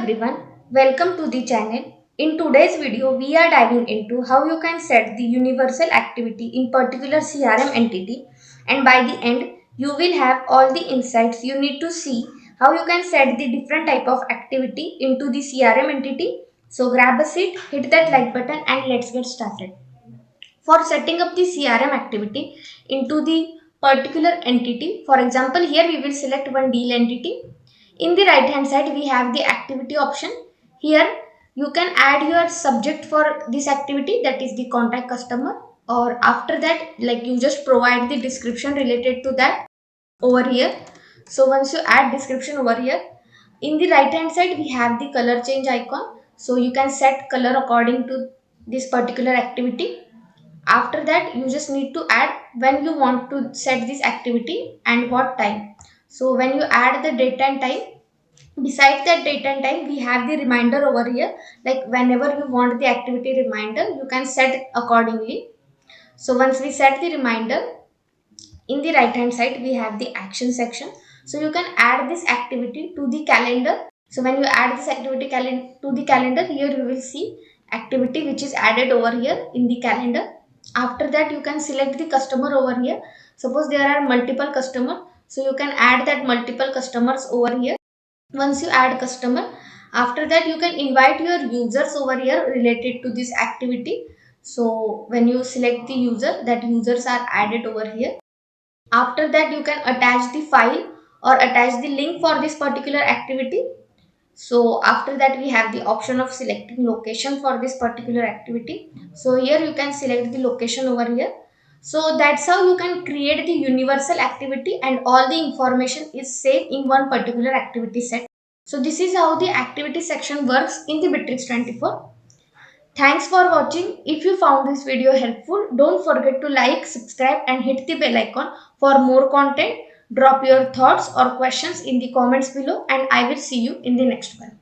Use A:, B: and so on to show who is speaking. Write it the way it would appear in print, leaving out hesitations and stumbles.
A: everyone, welcome to the channel. In today's video, we are diving into how you can set the universal activity in particular CRM entity, and by the end, you will have all the insights you need to see how you can set the different type of activity into the CRM entity. So grab a seat, hit that like button and let's get started. For setting up the CRM activity into the particular entity, for example, here we will select one deal entity. In the right hand side, we have the activity option. Here you can add your subject for this activity, that is the contact customer, or after that, like you just provide the description related to that over here. So once you add description over here, in the right hand side we have the color change icon, so you can set color according to this particular activity. After that, you just need to add when you want to set this activity and what time. So when you add the date and time, besides that date and time, we have the reminder over here. Like whenever you want the activity reminder, you can set accordingly. So once we set the reminder, in the right hand side we have the action section, so you can add this activity to the calendar. So when you add this activity to the calendar, here you will see activity which is added over here in the calendar. After that, you can select the customer over here. Suppose there are multiple customer, so you can add that multiple customers over here. Once you add customer, after that you can invite your users over here related to this activity. So when you select the user, that users are added over here. After that, you can attach the file or attach the link for this particular activity. So after that, we have the option of selecting location for this particular activity. So here you can select the location over here. So that's how you can create the universal activity and all the information is saved in one particular activity set. So this is how the activity section works in the Bitrix24. Thanks for watching. If you found this video helpful, don't forget to like, subscribe and hit the bell icon for more content. Drop your thoughts or questions in the comments below and I will see you in the next one.